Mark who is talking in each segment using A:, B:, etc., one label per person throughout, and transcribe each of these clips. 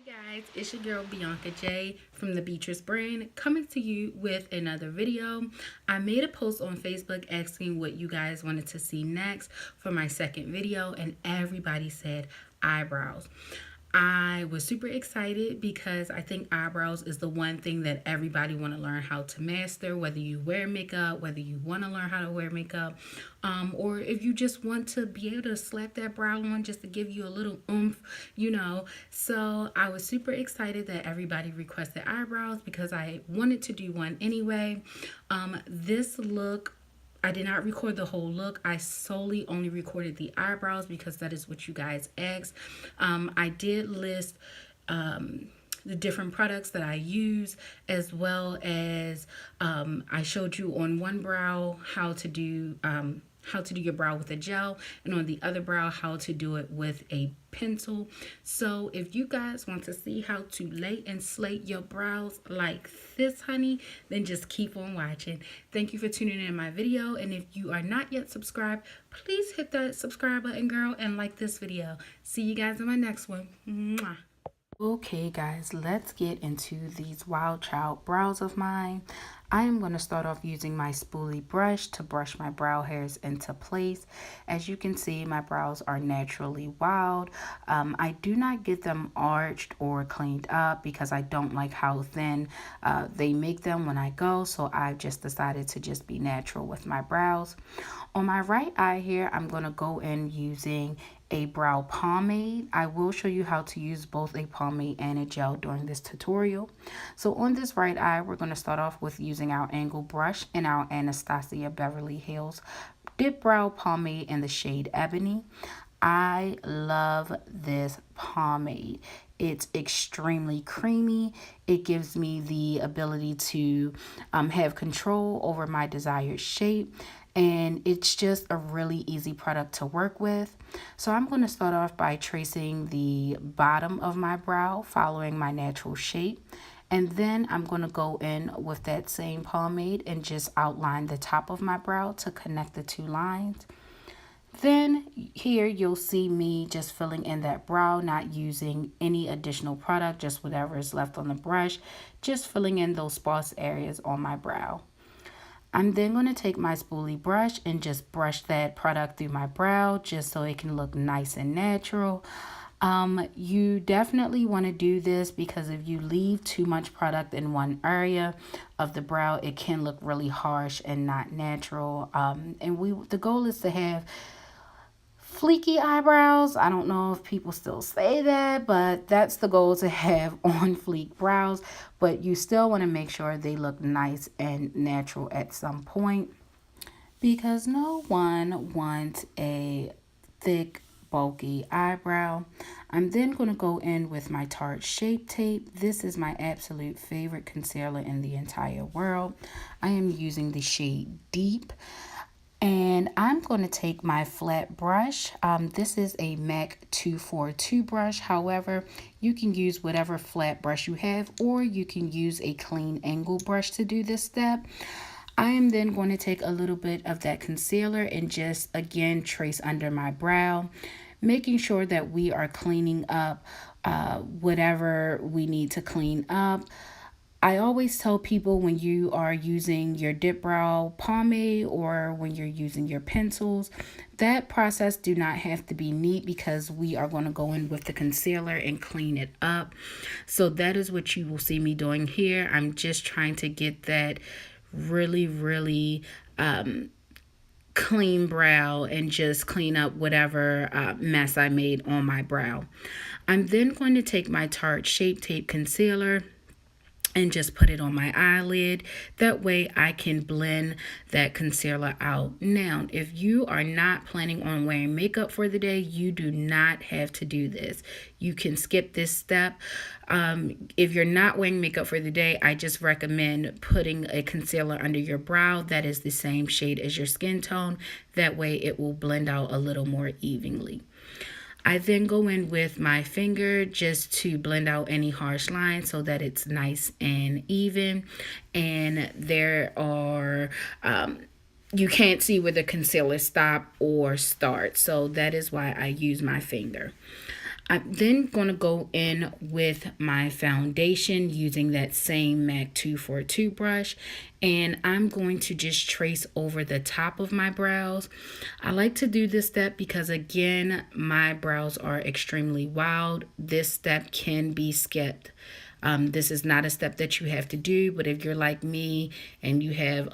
A: Guys, it's your girl Bianca J from the Beatrice brand coming to you with another video. I made a post on Facebook asking what you guys wanted to see next for my second video, and everybody said eyebrows. I was super excited because I think eyebrows is the one thing that everybody want to learn how to master, whether you wear makeup, whether you want to learn how to wear makeup, or if you just want to be able to slap that brow on just to give you a little oomph. So I was super excited that everybody requested eyebrows because I wanted to do one anyway. This look, I did not record the whole look. I solely only recorded the eyebrows because that is what you guys asked. I did list the different products that I use, as well as I showed you on one brow how to do your brow with a gel, and on the other brow how to do it with a pencil. So if you guys want to see how to lay and slate your brows like this, honey, then just keep on watching. Thank you for tuning in my video, and if you are not yet subscribed, please hit that subscribe button, girl, and like this video. See you guys in my next one. Mwah. Okay guys, let's get into these wild child brows of mine. I am going to start off using my spoolie brush to brush my brow hairs into place. As you can see, my brows are naturally wild. I do not get them arched or cleaned up because I don't like how thin they make them when I go. So I've just decided to just be natural with my brows. On my right eye here, I'm going to go in using a brow pomade. I will show you how to use both a pomade and a gel during this tutorial. So on this right eye, we're going to start off with using our angle brush and our Anastasia Beverly Hills Dip Brow Pomade in the shade Ebony. I love this pomade. It's extremely creamy. It gives me the ability to have control over my desired shape, and it's just a really easy product to work with. So I'm going to start off by tracing the bottom of my brow, following my natural shape. And then I'm going to go in with that same pomade and just outline the top of my brow to connect the two lines. Then here you'll see me just filling in that brow, not using any additional product, just whatever is left on the brush, just filling in those sparse areas on my brow. I'm then going to take my spoolie brush and just brush that product through my brow just so it can look nice and natural. You definitely want to do this because if you leave too much product in one area of the brow, it can look really harsh and not natural. The goal is to have fleeky eyebrows. I don't know if people still say that, but that's the goal, to have on fleek brows. But you still want to make sure they look nice and natural at some point, because no one wants a thick, bulky eyebrow. I'm then going to go in with my Tarte Shape Tape. This is my absolute favorite concealer in the entire world. I am using the shade Deep. And I'm going to take my flat brush. This is a MAC 242 brush. However, you can use whatever flat brush you have, or you can use a clean angle brush to do this step. I am then going to take a little bit of that concealer and just again trace under my brow, making sure that we are cleaning up whatever we need to clean up. I always tell people, when you are using your dip brow pomade or when you're using your pencils, that process do not have to be neat because we are going to go in with the concealer and clean it up. So that is what you will see me doing here. I'm just trying to get that really clean brow and just clean up whatever mess I made on my brow. I'm then going to take my Tarte Shape Tape concealer and just put it on my eyelid. That way I can blend that concealer out. Now, if you are not planning on wearing makeup for the day, you do not have to do this. You can skip this step. If you're not wearing makeup for the day, I just recommend putting a concealer under your brow that is the same shade as your skin tone. That way it will blend out a little more evenly. I then go in with my finger just to blend out any harsh lines so that it's nice and even. And there are, you can't see where the concealer stop or start. So that is why I use my finger. I'm then going to go in with my foundation using that same MAC 242 brush, and I'm going to just trace over the top of my brows. I like to do this step because, again, my brows are extremely wild. This step can be skipped. This is not a step that you have to do, but if you're like me and you have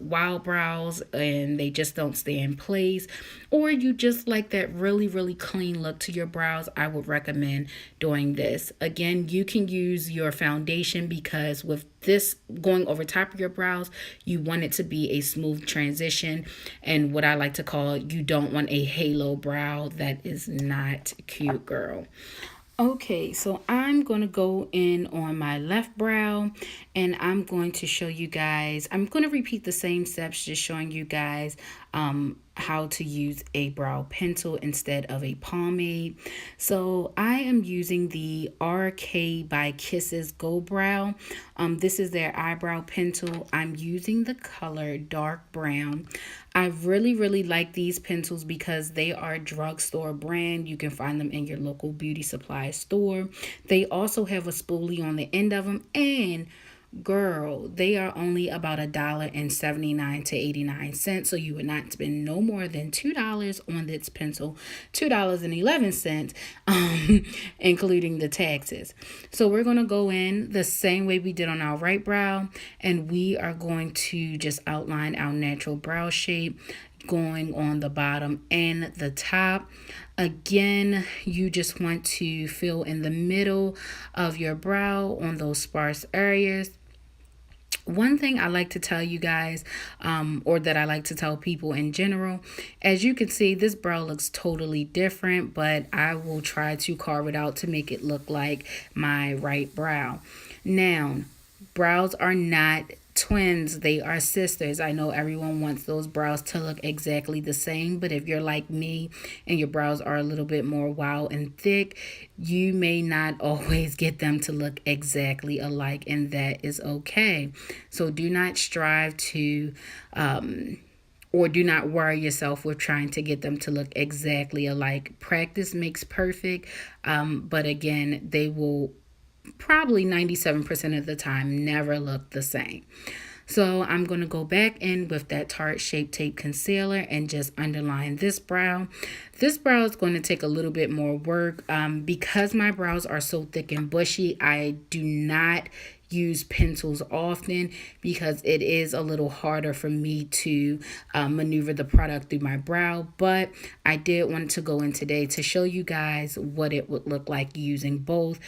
A: wild brows and they just don't stay in place, or you just like that really, really clean look to your brows, I would recommend doing this. Again, you can use your foundation because with this going over top of your brows, you want it to be a smooth transition, and what I like to call, you don't want a halo brow. That is not cute, girl. Okay, so I'm going to go in on my left brow and I'm going to show you guys, I'm going to repeat the same steps, just showing you guys how to use a brow pencil instead of a pomade. So I am using the RK by Kisses Go Brow. This is their eyebrow pencil. I'm using the color dark brown. I really, really like these pencils because they are drugstore brand. You can find them in your local beauty supply store. They also have a spoolie on the end of them, and girl, they are only about $1.79 to 89 cents. So you would not spend no more than $2 on this pencil, $2.11, including the taxes. So we're going to go in the same way we did on our right brow, and we are going to just outline our natural brow shape, going on the bottom and the top. Again, you just want to fill in the middle of your brow on those sparse areas. One thing I like to tell you guys, or that I like to tell people in general, as you can see, this brow looks totally different, but I will try to carve it out to make it look like my right brow. Now, brows are not twins, they are sisters. I know everyone wants those brows to look exactly the same, but if you're like me and your brows are a little bit more wild and thick, you may not always get them to look exactly alike, and that is okay. So do not strive to or do not worry yourself with trying to get them to look exactly alike. Practice makes perfect, but again, they will probably 97% of the time never look the same. So I'm going to go back in with that Tarte Shape Tape Concealer and just underline this brow. This brow is going to take a little bit more work. Because my brows are so thick and bushy, I do not use pencils often because it is a little harder for me to maneuver the product through my brow, but I did want to go in today to show you guys what it would look like using both,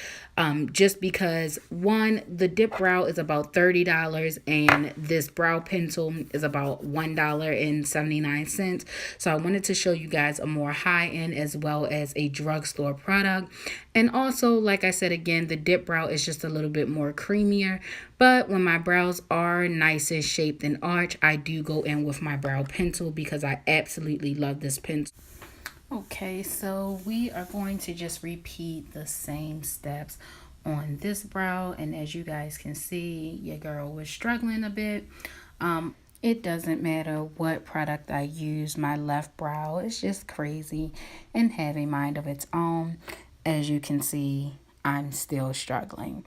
A: just because one, the dip brow is about $30 and this brow pencil is about $1.79. So I wanted to show you guys a more high-end as well as a drugstore product. And also, like I said again, the dip brow is just a little bit more creamier. But when my brows are nice and shaped and arched, I do go in with my brow pencil because I absolutely love this pencil. Okay, so we are going to just repeat the same steps on this brow. And as you guys can see, your girl was struggling a bit. It doesn't matter what product I use, my left brow is just crazy and have a mind of its own. As you can see, I'm still struggling.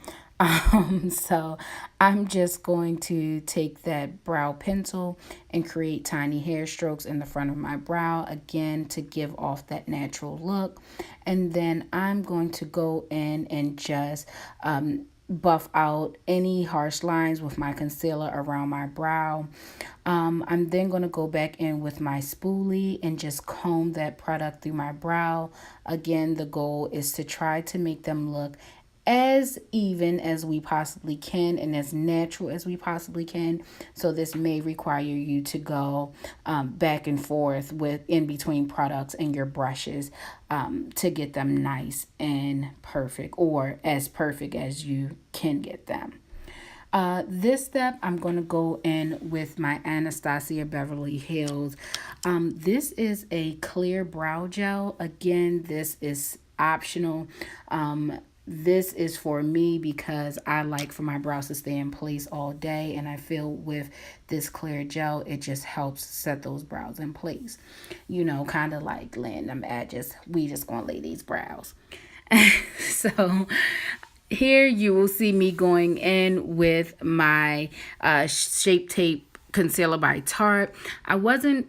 A: So I'm just going to take that brow pencil and create tiny hair strokes in the front of my brow, again, to give off that natural look. And then I'm going to go in and just buff out any harsh lines with my concealer around my brow. I'm then going to go back in with my spoolie and just comb that product through my brow. Again, the goal is to try to make them look as even as we possibly can and as natural as we possibly can. So this may require you to go back and forth with in between products and your brushes to get them nice and perfect, or as perfect as you can get them. This step, I'm going to go in with my Anastasia Beverly Hills. This is a clear brow gel. Again, this is optional. This is for me because I like for my brows to stay in place all day, and I feel with this clear gel, it just helps set those brows in place. You know, kind of like laying them edges. We just gonna lay these brows. So here you will see me going in with my Shape Tape Concealer by Tarte. I wasn't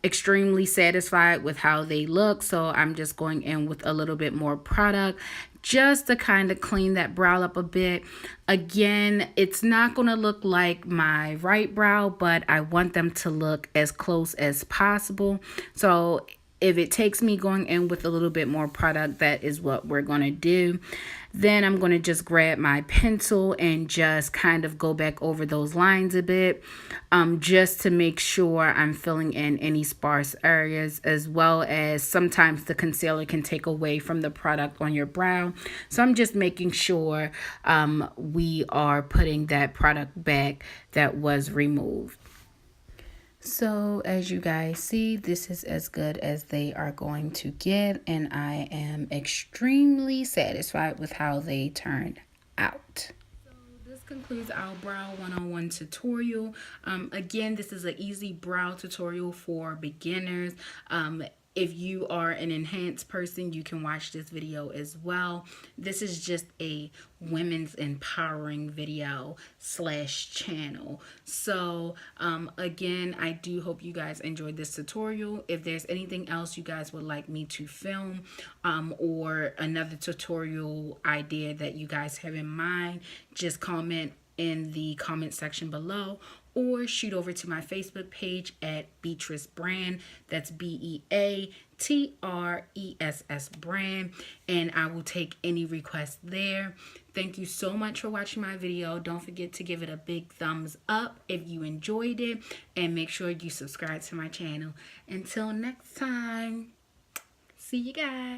A: extremely satisfied with how they look, so I'm just going in with a little bit more product just to kind of clean that brow up a bit. Again, it's not going to look like my right brow, but I want them to look as close as possible. So if it takes me going in with a little bit more product, that is what we're going to do. Then I'm going to just grab my pencil and just kind of go back over those lines a bit, just to make sure I'm filling in any sparse areas, as well as sometimes the concealer can take away from the product on your brow. So I'm just making sure we are putting that product back that was removed. So as you guys see, this is as good as they are going to get, and I am extremely satisfied with how they turned out. So this concludes our brow 101 tutorial. Again, this is an easy brow tutorial for beginners. If you are an enhanced person, you can watch this video as well. This is just a women's empowering video slash channel. So again, I do hope you guys enjoyed this tutorial. If there's anything else you guys would like me to film, or another tutorial idea that you guys have in mind, just comment in the comment section below, or shoot over to my Facebook page at Beatrice Brand. That's BEATRESS Brand, and I will take any requests there. Thank you so much for watching my video. Don't forget to give it a big thumbs up if you enjoyed it, and make sure you subscribe to my channel. Until next time, see you guys.